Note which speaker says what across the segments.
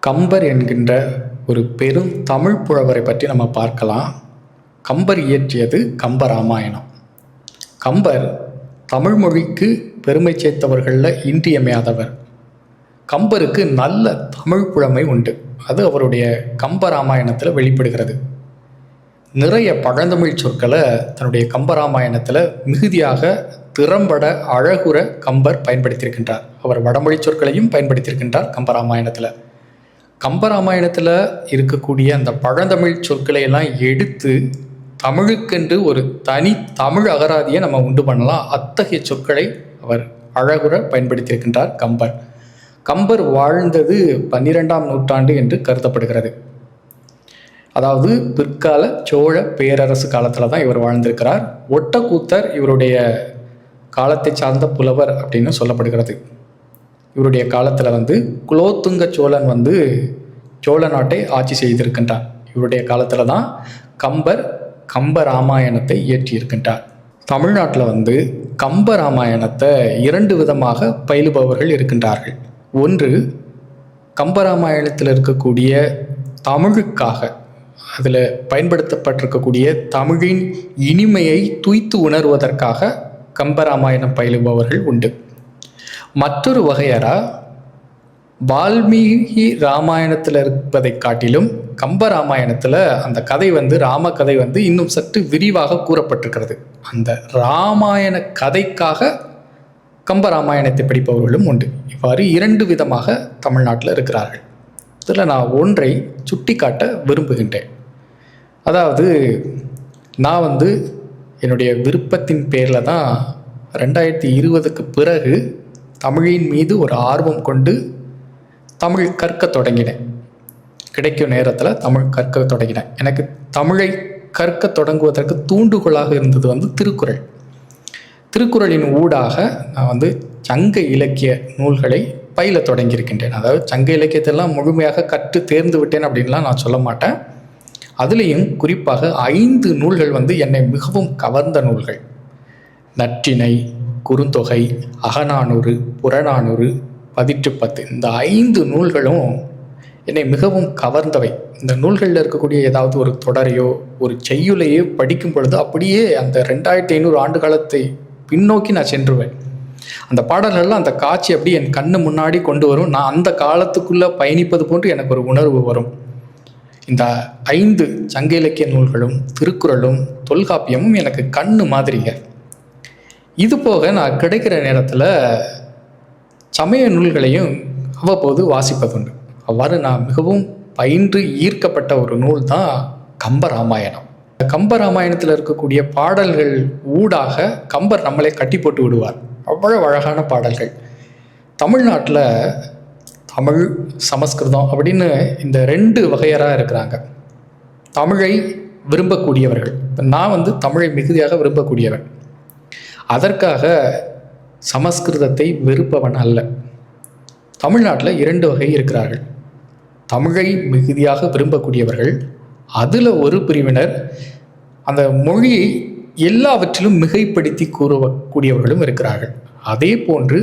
Speaker 1: கம்பர் என்கின்ற ஒரு பெரும் தமிழ் புலவரை பற்றி நம்ம பார்க்கலாம். கம்பர் இயற்றியது கம்பராமாயணம். கம்பர் தமிழ் மொழிக்கு பெருமை சேர்த்தவர்களில் இன்றியமையாதவர். கம்பருக்கு நல்ல தமிழ் புலமை உண்டு. அது அவருடைய கம்பராமாயணத்தில் வெளிப்படுகிறது. நிறைய பழந்தமிழ் சொற்களை தன்னுடைய கம்பராமாயணத்தில் மிகுதியாக திறம்பட அழகுற கம்பர் பயன்படுத்தியிருக்கின்றார். அவர் வடமொழி சொற்களையும் பயன்படுத்தியிருக்கின்றார் கம்பராமாயணத்தில். கம்பராமாயணத்தில் இருக்கக்கூடிய அந்த பழந்தமிழ் சொற்களை எல்லாம் எடுத்து தமிழுக்கென்று ஒரு தனி தமிழ் அகராதியை நம்ம உண்டு பண்ணலாம். அத்தகைய சொற்களை அவர் அழகுற பயன்படுத்தியிருக்கின்றார் கம்பர். கம்பர் வாழ்ந்தது 12ஆம் நூற்றாண்டு என்று கருதப்படுகிறது. அதாவது பிற்கால சோழ பேரரசு காலத்தில் தான் இவர் வாழ்ந்திருக்கிறார். ஒட்டக்கூத்தர் இவருடைய காலத்தை சார்ந்த புலவர் அப்படின்னு சொல்லப்படுகிறது. இவருடைய காலத்தில் குலோத்துங்க சோழன் சோழ நாட்டை ஆட்சி செய்திருக்கின்றார். இவருடைய காலத்தில் தான் கம்பர் கம்பராமாயணத்தை இயற்றியிருக்கின்றார். தமிழ்நாட்டில் கம்பராமாயணத்தை 2 விதமாக பயிலுபவர்கள் இருக்கின்றார்கள். ஒன்று, கம்பராமாயணத்தில் இருக்கக்கூடிய தமிழுக்காக அதில் பயன்படுத்தப்பட்டிருக்கக்கூடிய தமிழின் இனிமையை துய்த்து உணர்வதற்காக கம்பராமாயணம் பயிலுபவர்கள் உண்டு. மற்றொரு வகையரா வால்மீகி ராமாயணத்தில் இருப்பதை காட்டிலும் கம்பராமாயணத்தில் அந்த கதை ராம கதை இன்னும் சற்று விரிவாக கூறப்பட்டிருக்கிறது. அந்த ராமாயண கதைக்காக கம்பராமாயணத்தை படிப்பவர்களும் உண்டு. இவ்வாறு 2 விதமாக தமிழ்நாட்டில் இருக்கிறார்கள். இதில் நான் ஒன்றை சுட்டி காட்ட விரும்புகின்றேன். அதாவது நான் என்னுடைய விருப்பத்தின் பேரில் தான் 2020க்கு பிறகு தமிழின் மீது ஒரு ஆர்வம் கொண்டு தமிழ் கற்க தொடங்கினேன். கிடைக்கும் நேரத்தில் தமிழ் கற்க தொடங்கினேன். எனக்கு தமிழை கற்க தொடங்குவதற்கு தூண்டுகோலாக இருந்தது திருக்குறள். திருக்குறளின் ஊடாக நான் சங்க இலக்கிய நூல்களை பயில தொடங்கியிருக்கின்றேன். அதாவது சங்க இலக்கியத்தெல்லாம் முழுமையாக கற்று தேர்ந்து விட்டேன் அப்படின்லாம் நான் சொல்ல மாட்டேன். அதுலேயும் குறிப்பாக 5 நூல்கள் என்னை மிகவும் கவர்ந்த நூல்கள். நற்றிணை, குறுந்தொகை, அகநானூறு, புறநானூறு, பதிற்றுப்பத்து, இந்த 5 நூல்களும் என்னை மிகவும் கவர்ந்தவை. இந்த நூல்களில் இருக்கக்கூடிய ஏதாவது ஒரு தொடரையோ ஒரு செய்யுளையோ படிக்கும் பொழுது அப்படியே அந்த 2500 ஆண்டு காலத்தை பின்னோக்கி நான் சென்றுவேன். அந்த பாடல்கள்லாம் அந்த காட்சி அப்படி என் கண்ணு முன்னாடி கொண்டு வரும். நான் அந்த காலத்துக்குள்ளே பயணிப்பது போன்று எனக்கு ஒரு உணர்வு வரும். இந்த 5 சங்க இலக்கிய நூல்களும் திருக்குறளும் தொல்காப்பியமும் எனக்கு கண்ணு மாதிரிங்க. இது போக நான் கிடைக்கிற நேரத்தில் சமய நூல்களையும் அவ்வப்போது வாசிப்பதுண்டு. அவ்வாறு நான் மிகவும் பயின்று ஈர்க்கப்பட்ட ஒரு நூல் தான் கம்பராமாயணம். கம்பராமாயணத்தில் இருக்கக்கூடிய பாடல்கள் ஊடாக கம்பர் நம்மளை கட்டி போட்டு விடுவார். அவ்வளவு அழகான பாடல்கள். தமிழ்நாட்டில் தமிழ், சமஸ்கிருதம் அப்படின்னு இந்த 2 வகையராக இருக்கிறாங்க. தமிழை விரும்பக்கூடியவர்கள். நான் தமிழை மிகுதியாக விரும்பக்கூடியவன். அதற்காக சமஸ்கிருதத்தை வெறுப்பவன் அல்ல. தமிழ்நாட்டில் 2 வகை இருக்கிறார்கள். தமிழை மிகுதியாக விரும்பக்கூடியவர்கள். அதில் ஒரு பிரிவினர் அந்த மொழியை எல்லாவற்றிலும் மிகைப்படுத்தி கூறக்கூடியவர்களும் இருக்கிறார்கள். அதே போன்று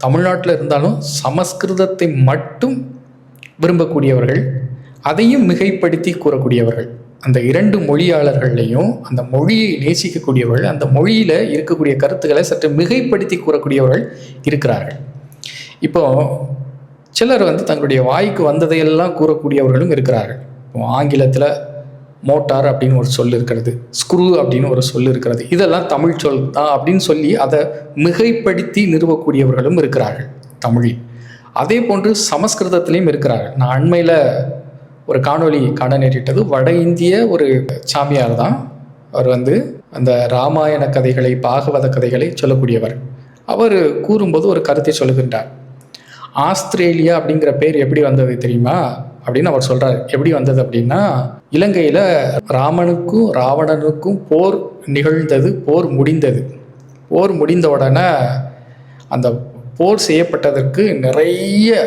Speaker 1: தமிழ்நாட்டில் இருந்தாலும் சமஸ்கிருதத்தை மட்டும் விரும்பக்கூடியவர்கள், அதையும் மிகைப்படுத்தி கூறக்கூடியவர்கள். அந்த 2 மொழியாளர்களையும் அந்த மொழியை நேசிக்கக்கூடியவர்கள், அந்த மொழியில் இருக்கக்கூடிய கருத்துக்களை சற்று மிகைப்படுத்தி கூறக்கூடியவர்கள் இருக்கிறார்கள். இப்போ சிலர் தங்களுடைய வாய்க்கு வந்ததையெல்லாம் கூறக்கூடியவர்களும் இருக்கிறார்கள். இப்போ ஆங்கிலத்தில் மோட்டார் அப்படின்னு ஒரு சொல் இருக்கிறது, ஸ்க்ரூ அப்படின்னு ஒரு சொல் இருக்கிறது. இதெல்லாம் தமிழ் சொல் தான் அப்படின்னு சொல்லி அதை மிகைப்படுத்தி நிறுவக்கூடியவர்களும் இருக்கிறார்கள் தமிழில். அதே போன்று சமஸ்கிருதத்திலையும் இருக்கிறார்கள். நான் அண்மையில் ஒரு காணொளி காண நேரிட்டது. வட இந்திய ஒரு சாமியார் தான். அவர் அந்த ராமாயண கதைகளை, பாகவத கதைகளை சொல்லக்கூடியவர். அவர் கூறும்போது ஒரு கருத்தை சொல்லுகின்றார். ஆஸ்திரேலியா அப்படிங்கிற பேர் எப்படி வந்தது தெரியுமா அப்படின்னு அவர் சொல்கிறார். எப்படி வந்தது அப்படின்னா, இலங்கையில் ராமனுக்கும் ராவணனுக்கும் போர் நிகழ்ந்தது. போர் முடிந்தது. போர் முடிந்த உடனே அந்த போர் செய்யப்பட்டதற்கு நிறைய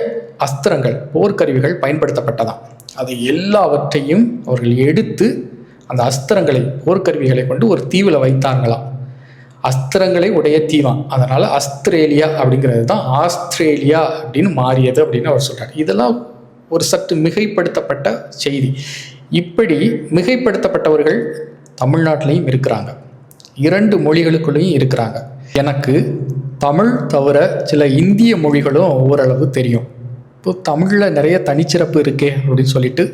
Speaker 1: அஸ்திரங்கள், போர்க்கருவிகள் பயன்படுத்தப்பட்டதாம். அதை எல்லாவற்றையும் அவர்கள் எடுத்து அந்த அஸ்திரங்களை, போர்க்கருவிகளை கொண்டு ஒரு தீவில் வைத்தார்களாம். அஸ்திரங்களை உடைய தீவான். அதனால் ஆஸ்திரேலியா அப்படிங்கிறது தான் ஆஸ்திரேலியா அப்படின்னு மாறியது அப்படின்னு அவர் சொல்கிறார். இதெல்லாம் ஒரு சற்று மிகைப்படுத்தப்பட்ட செய்தி. இப்படி மிகைப்படுத்தப்பட்டவர்கள் தமிழ்நாட்டிலையும் இருக்கிறாங்க, 2 மொழிகளுக்குள்ளேயும் இருக்கிறாங்க. எனக்கு தமிழ் தவிர சில இந்திய மொழிகளும் ஓரளவு தெரியும். இப்போ தமிழில் நிறைய தனிச்சிறப்பு இருக்கே அப்படின்னு சொல்லிட்டு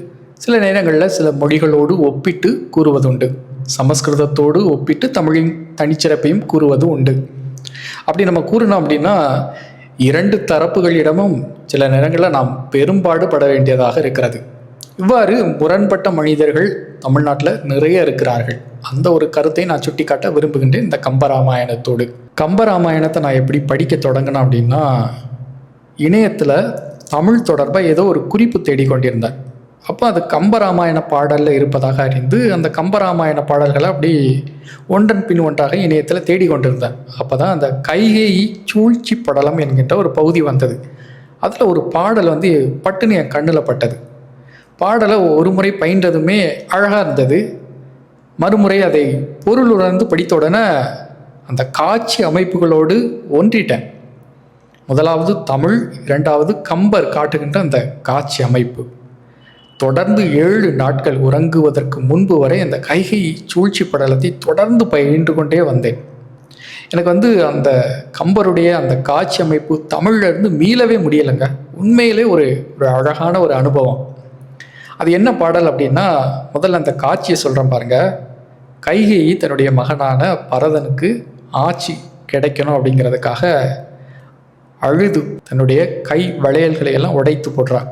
Speaker 1: சில நேரங்களில் சில மொழிகளோடு ஒப்பிட்டு கூறுவதுண்டு. சமஸ்கிருதத்தோடு ஒப்பிட்டு தமிழின் தனிச்சிறப்பையும் கூறுவது உண்டு. அப்படி நம்ம கூறினோம் அப்படின்னா 2 தரப்புகளிடமும் சில நேரங்களில் நாம் பெரும்பாடுபட வேண்டியதாக இருக்கிறது. இவ்வாறு முரண்பட்ட மனிதர்கள் தமிழ்நாட்டில் நிறைய இருக்கிறார்கள். அந்த ஒரு கருத்தை நான் சுட்டிக்காட்ட விரும்புகின்றேன். இந்த கம்பராமாயணத்தோடு கம்பராமாயணத்தை நான் எப்படி படிக்க தொடங்கினேன் அப்படின்னா, இணையத்தில் தமிழ் தொடர்பாக ஏதோ ஒரு குறிப்பு தேடிக்கொண்டிருந்தேன். அப்போ அது கம்பராமாயண பாடலில் இருப்பதாக அறிந்து அந்த கம்பராமாயண பாடல்களை அப்படி ஒன்றன் பின் ஒன்றாக இணையத்தில் தேடிக்கொண்டிருந்தேன். அப்போ தான் அந்த கைகேயி சூழ்ச்சி படலம் என்கின்ற ஒரு பகுதி வந்தது. அதில் ஒரு பாடல் பட்டுன்னு என் கண்ணில் பட்டது. பாடலை ஒரு முறை பயின்றதுமே அழகாக இருந்தது. மறுமுறை அதை பொருளுணர்ந்து படித்த உடனே அந்த காட்சி அமைப்புகளோடு ஒன்றிட்டேன். முதலாவது தமிழ், 2வது கம்பர் காட்டுகின்ற அந்த காட்சி அமைப்பு. தொடர்ந்து 7 நாட்கள் உறங்குவதற்கு முன்பு வரை அந்த கைகை சூழ்ச்சி படலத்தை தொடர்ந்து பயின்று கொண்டே வந்தேன். எனக்கு அந்த கம்பருடைய அந்த காட்சி அமைப்பு தமிழ்லேருந்து மீளவே முடியலைங்க. உண்மையிலே ஒரு அழகான ஒரு அனுபவம். அது என்ன பாடல் அப்படின்னா, முதல்ல அந்த காட்சியை சொல்கிறேன் பாருங்கள். கைகேயி தன்னுடைய மகனான பரதனுக்கு ஆட்சி கிடைக்கணும் அப்படிங்கிறதுக்காக அழுது தன்னுடைய கை வளையல்களை எல்லாம் உடைத்து போடுறான்.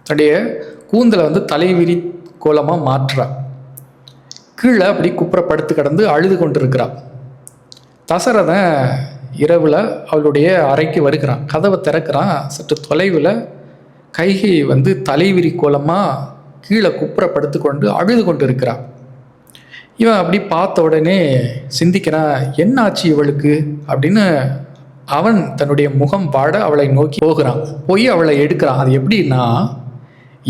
Speaker 1: தன்னுடைய கூந்தலை தலைவிரி கோலமாக மாற்றுறான். கீழே அப்படி குப்புறப்படுத்து கிடந்து அழுது கொண்டு இருக்கிறான். தசரதன் இரவில் அவளுடைய அறைக்கு வருகிறான். கதவை திறக்கிறான். சற்று தொலைவில் கைகை தலைவிரி கோலமாக கீழே குப்புறப்படுத்து கொண்டு அழுது கொண்டு இருக்கிறான். இவன் அப்படி பார்த்த உடனே சிந்திக்கிறான், என்ன ஆச்சு இவளுக்கு அப்படின்னு. அவன் தன்னுடைய முகம் பாட அவளை நோக்கி போகிறான். போய் அவளை எடுக்கிறான். அது எப்படின்னா,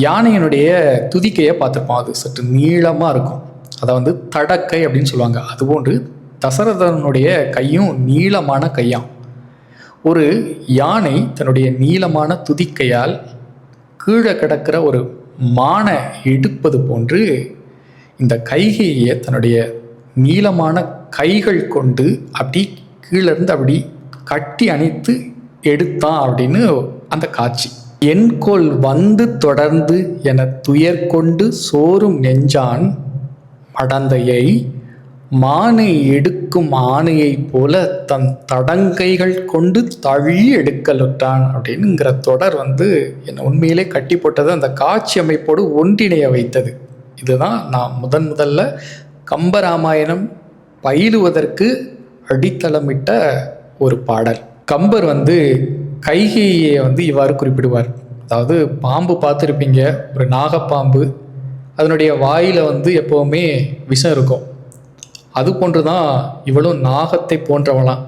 Speaker 1: யானையினுடைய துதிக்கையை பார்த்துருப்பான். அது சற்று நீளமாக இருக்கும். அதை தடக்கை அப்படின்னு சொல்லுவாங்க. அதுபோன்று தசரதனுடைய கையும் நீளமான கையாம். ஒரு யானை தன்னுடைய நீளமான துதிக்கையால் கீழே கிடக்கிற ஒரு மானை எடுப்பது போன்று இந்த கைகையை தன்னுடைய நீளமான கைகள் கொண்டு அப்படி கீழேருந்து அப்படி கட்டி அணைத்து எடுத்தான் அப்படின்னு அந்த காட்சி. என்கோல் தொடர்ந்து என துயர் கொண்டு சோறும் நெஞ்சான் மடந்தையை மானை எடுக்கும் ஆணையை போல தன் தடங்கைகள் கொண்டு தழி எடுக்கலுற்றான் அப்படின்னுங்கிற தொடர் என்னை உண்மையிலே கட்டி போட்டது. அந்த காட்சி அமைப்போடு ஒன்றிணைய வைத்தது. இதுதான் நான் முதல்ல கம்பராமாயணம் பயிலுவதற்கு அடித்தளமிட்ட ஒரு பாடல். கம்பர் கைகேயை இவ்வாறு குறிப்பிடுவார். அதாவது பாம்பு பார்த்துருப்பீங்க, ஒரு நாகப்பாம்பு. அதனுடைய வாயில் எப்போவுமே விஷம் இருக்கும். அது போன்று தான் இவளும் நாகத்தை போன்றவளாம்.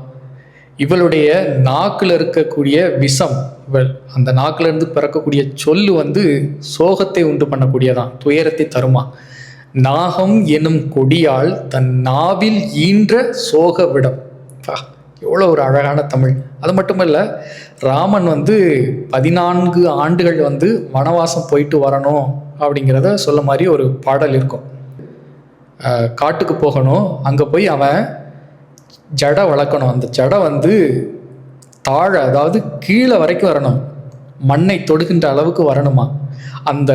Speaker 1: இவளுடைய நாக்கில் இருக்கக்கூடிய விஷம், அந்த நாக்கிலிருந்து பிறக்கக்கூடிய சொல்லு சோகத்தை உண்டு பண்ணக்கூடியதான், துயரத்தை தருமா. நாகம் எனும் கொடியால் தன் நாவில் ஈன்ற சோக விடம். எவ்வளோ ஒரு அழகான தமிழ். அது மட்டுமல்ல, ராமன் 14 ஆண்டுகள் வனவாசம் போயிட்டு வரணும் அப்படிங்கிறத சொல்ல மாதிரி ஒரு பாடல் இருக்கும். காட்டுக்கு போகணும், அங்கே போய் அவன் ஜடை வளர்க்கணும். அந்த ஜடை தாழ, அதாவது கீழே வரைக்கும் வரணும், மண்ணை தொடுகின்ற அளவுக்கு வரணுமா. அந்த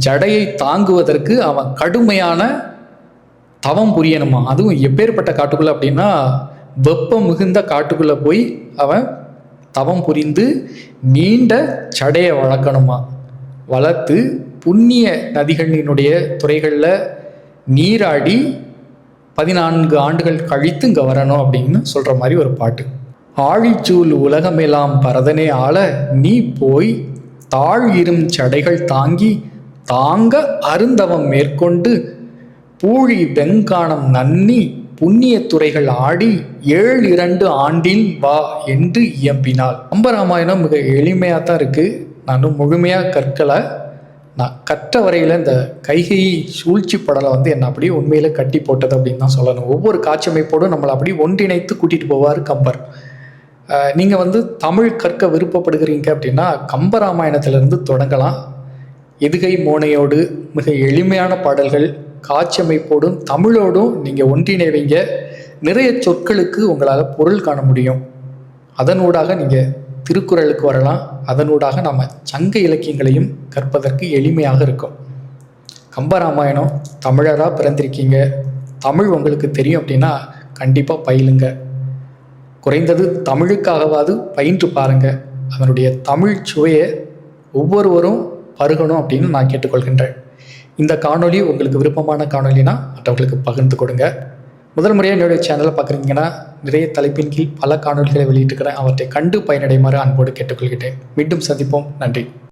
Speaker 1: ஜடையை தாங்குவதற்கு அவன் கடுமையான தவம் புரியணுமா. அதுவும் எப்பேற்பட்ட காட்டுக்குள்ளே அப்படின்னா, வெப்பம் மிகுந்த காட்டுக்குள்ளே போய் அவன் தவம் புரிந்து நீண்ட ஜடையை வளர்க்கணுமா. வளர்த்து புண்ணிய நதிகளினுடைய துறைகளில் நீராடி 14 ஆண்டுகள் கழித்து இங்கே வரணும் அப்படின்னு சொல்கிற மாதிரி ஒரு பாட்டு. ஆழிச்சூல் உலகமெல்லாம் பரதனே ஆள நீ போய் தாழ் இரும் சடைகள் தாங்கி தாங்க அருந்தவம் மேற்கொண்டு பூழி வெங்கானம் நன்னி புண்ணிய துறைகள் ஆடி 7 ஆண்டில் வா என்று இயம்பினாள். கம்பராமாயணம் மிக எளிமையாக தான் இருக்குது. நான் முழுமையாக கற்கலை. நான் கற்ற வரையில் இந்த கைகை சூழ்ச்சி படலை என்னை அப்படியே உண்மையில் கட்டி போட்டது அப்படின்னு தான் சொல்லணும். ஒவ்வொரு காட்சி அமைப்போடும் நம்மளை அப்படியே ஒன்றிணைத்து கூட்டிகிட்டு போவார் கம்பர். நீங்கள் தமிழ் கற்க விருப்பப்படுகிறீங்க அப்படின்னா கம்பராமாயணத்திலேருந்து தொடங்கலாம். எதுகை மோனையோடு மிக எளிமையான பாடல்கள், காட்சியமைப்போடும் தமிழோடும் நீங்கள் ஒன்றிணைவீங்க. நிறைய சொற்களுக்கு உங்களால் பொருள் காண முடியும். அதனூடாக நீங்கள் திருக்குறளுக்கு வரலாம். அதனூடாக நம்ம சங்க இலக்கியங்களையும் கற்பதற்கு எளிமையாக இருக்கும். கம்பராமாயணம் தமிழராக பிறந்திருக்கீங்க, தமிழ் உங்களுக்கு தெரியும் அப்படின்னா கண்டிப்பாக பயிலுங்க. குறைந்தது தமிழுக்காகவாது பயின்று பாருங்கள். அதனுடைய தமிழ் சுவையை ஒவ்வொருவரும் பருகணும் அப்படின்னு நான் கேட்டுக்கொள்கின்றேன். இந்த காணொளி உங்களுக்கு விருப்பமான காணொலினா மற்றவர்களுக்கு பகிர்ந்து கொடுங்க. முதல் முறையாக என்னுடைய சேனலை பார்க்குறீங்கன்னா நிறைய தலைப்பின் கீழ் பல காணொலிகளை வெளியிட்டிருக்கிறேன். அவற்றை கண்டு பயனடைமாறு அன்போடு கேட்டுக்கொள்கிறேன். மீண்டும் சந்திப்போம். நன்றி.